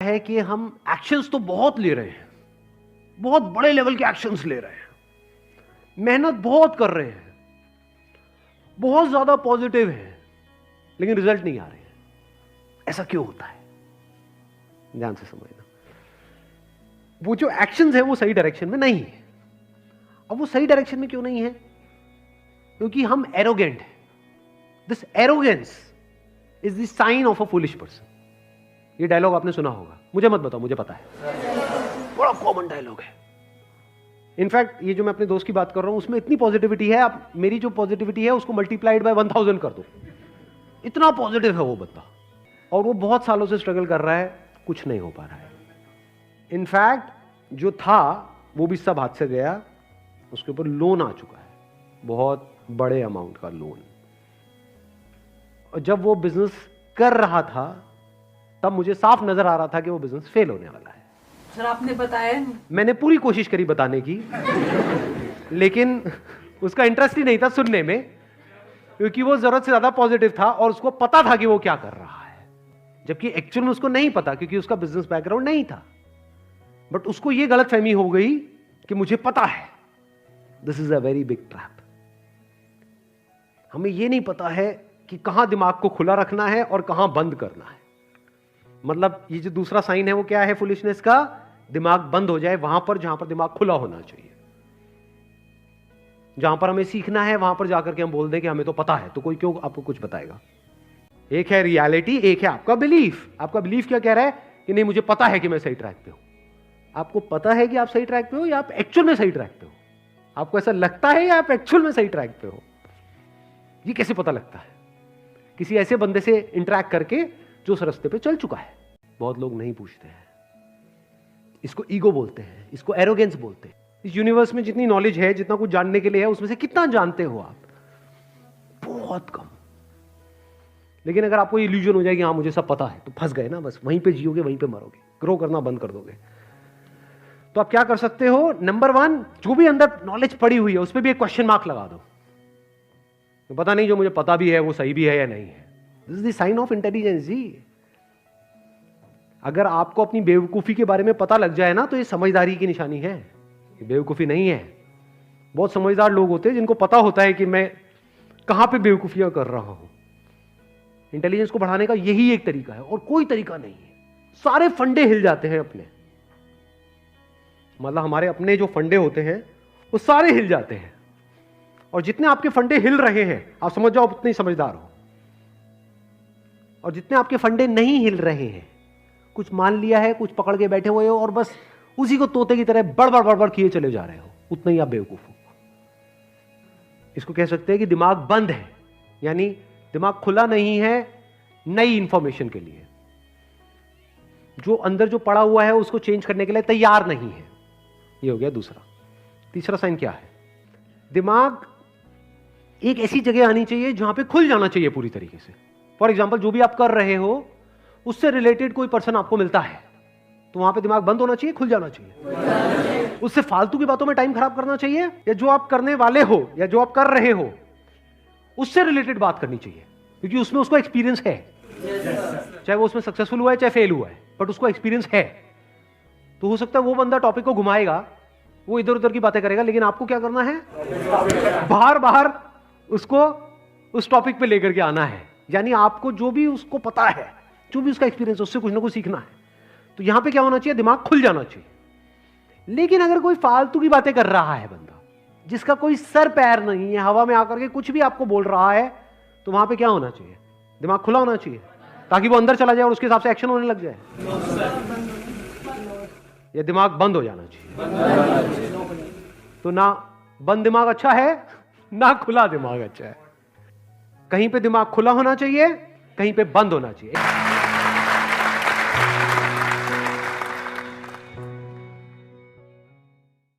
है कि हम एक्शंस तो बहुत ले रहे हैं, बहुत बड़े लेवल के एक्शंस ले रहे हैं, मेहनत बहुत कर रहे हैं, बहुत ज्यादा पॉजिटिव है, लेकिन रिजल्ट नहीं आ रहे हैं। ऐसा क्यों होता है? ध्यान से समझना। वो जो एक्शंस है वो सही डायरेक्शन में नहीं है। अब वो सही डायरेक्शन में क्यों नहीं है? क्योंकि हम एरोगेंट हैं। This arrogance is the sign of a foolish person. ये डायलॉग आपने सुना होगा, मुझे मत बताओ, मुझे पता है, बड़ा कॉमन डायलॉग है। इनफैक्ट ये जो मैं अपने दोस्त की बात कर रहा हूं उसमें इतनी पॉजिटिविटी है, आप मेरी जो पॉजिटिविटी है उसको मल्टीप्लाइड बाय 1000 कर दो, इतना पॉजिटिव है वो बंदा। और वो बहुत सालों से स्ट्रगल कर रहा है, कुछ नहीं हो पा रहा है। इनफैक्ट जो था वो भी सब हाथ से गया, उसके ऊपर लोन आ चुका है, बहुत बड़े अमाउंट का लोन। और जब वो बिजनेस कर रहा था तब मुझे साफ नजर आ रहा था कि वो बिजनेस फेल होने वाला है। सर आपने बताया, मैंने पूरी कोशिश करी बताने की, लेकिन उसका इंटरेस्ट ही नहीं था सुनने में, क्योंकि वो जरूरत से ज्यादा पॉजिटिव था और उसको पता था कि वो क्या कर रहा है, जबकि एक्चुअल में उसको नहीं पता, क्योंकि उसका बिजनेस बैकग्राउंड नहीं था। बट उसको ये गलतफहमी हो गई कि मुझे पता है। This is a very big trap. हमें यह नहीं पता है कि कहां दिमाग को खुला रखना है और कहां बंद करना है। मतलब ये जो दूसरा साइन है वो क्या है फुलिशनेस का? दिमाग बंद हो जाए वहां पर जहां पर दिमाग खुला होना चाहिए। जहां पर हमें सीखना है वहां पर जाकर के हम बोल दें कि हमें तो पता है, तो कोई क्यों आपको कुछ बताएगा? एक है रियलिटी, एक है आपका बिलीफ। आपका बिलीफ क्या कह रहा है कि नहीं मुझे पता है कि मैं सही ट्रैक पे हूं। आपको पता है कि आप सही ट्रैक पे हो या आप एक्चुअल में सही ट्रैक पे हो? आपको ऐसा लगता है या आप एक्चुअल में सही ट्रैक पे हो? ये कैसे पता लगता है? किसी ऐसे बंदे से इंटरैक्ट करके जो उस रास्ते पे चल चुका है। बहुत लोग नहीं पूछते हैं। इसको ईगो बोलते हैं, इसको एरोगेंस बोलते हैं। इस यूनिवर्स में जितनी नॉलेज है, जितना कुछ जानने के लिए है, उसमें से कितना जानते हो आप? बहुत कम। लेकिन अगर आपको इल्यूजन हो जाए कि हाँ मुझे सब पता है, तो फंस गए ना, बस वहीं पे जियोगे, वहीं पे मरोगे, ग्रो करना बंद कर दोगे। तो आप क्या कर सकते हो? नंबर 1, जो भी अंदर नॉलेज पड़ी हुई है उस पर भी एक क्वेश्चन मार्क लगा दो। तो पता नहीं जो मुझे पता भी है वो सही भी है या नहीं है। This is the sign of intelligence जी। अगर आपको अपनी बेवकूफी के बारे में पता लग जाए ना, तो ये समझदारी की निशानी है, ये बेवकूफी नहीं है। बहुत समझदार लोग होते हैं जिनको पता होता है कि मैं कहां पे बेवकूफियां कर रहा हूं। इंटेलिजेंस को बढ़ाने का यही एक तरीका है और कोई तरीका नहीं है। सारे फंडे हिल जाते हैं अपने, मतलब हमारे अपने जो फंडे होते हैं वो सारे हिल जाते हैं। और जितने आपके फंडे हिल रहे हैं आप समझ जाओ उतने ही समझदार हो। और जितने आपके फंडे नहीं हिल रहे हैं, कुछ मान लिया है, कुछ पकड़ के बैठे हुए हो और बस उसी को तोते की तरह बड़बड़ बड़बड़ किए चले जा रहे हो, उतना ही आप बेवकूफ हो। इसको कह सकते हैं कि दिमाग बंद है, यानी दिमाग खुला नहीं है नई इंफॉर्मेशन के लिए। जो अंदर जो पड़ा हुआ है उसको चेंज करने के लिए तैयार नहीं है। ये हो गया दूसरा। तीसरा साइन क्या है? दिमाग एक ऐसी जगह आनी चाहिए जहां पे खुल जाना चाहिए पूरी तरीके से। फॉर एग्जाम्पल, जो भी आप कर रहे हो उससे रिलेटेड कोई पर्सन आपको मिलता है, तो वहां पे दिमाग बंद होना चाहिए, खुल जाना चाहिए। उससे फालतू की बातों में टाइम खराब करना चाहिए, या जो आप करने वाले हो या जो आप कर रहे हो उससे रिलेटेड बात करनी चाहिए, क्योंकि उसमें उसको एक्सपीरियंस है। चाहे वो उसमें सक्सेसफुल हुआ है चाहे फेल हुआ है, बट उसको एक्सपीरियंस है। तो हो सकता है वो बंदा टॉपिक को घुमाएगा, वो इधर उधर की बातें करेगा, लेकिन आपको क्या करना है? बाहर बाहर उसको उस टॉपिक पे लेकर के आना है। यानी आपको जो भी उसको पता है, जो भी उसका एक्सपीरियंस है, उससे कुछ ना कुछ सीखना है। तो यहां पे क्या होना चाहिए? दिमाग खुल जाना चाहिए। लेकिन अगर कोई फालतू की बातें कर रहा है बंदा, जिसका कोई सर पैर नहीं है, हवा में आकर के कुछ भी आपको बोल रहा है, तो वहां पे क्या होना चाहिए? दिमाग खुला होना चाहिए, ताकि वो अंदर चला जाए और उसके हिसाब से एक्शन होने लग जाए। या दिमाग बंद हो जाना चाहिए। तो ना बंद दिमाग अच्छा है, ना खुला दिमाग अच्छा है। कहीं पे दिमाग खुला होना चाहिए, कहीं पे बंद होना चाहिए।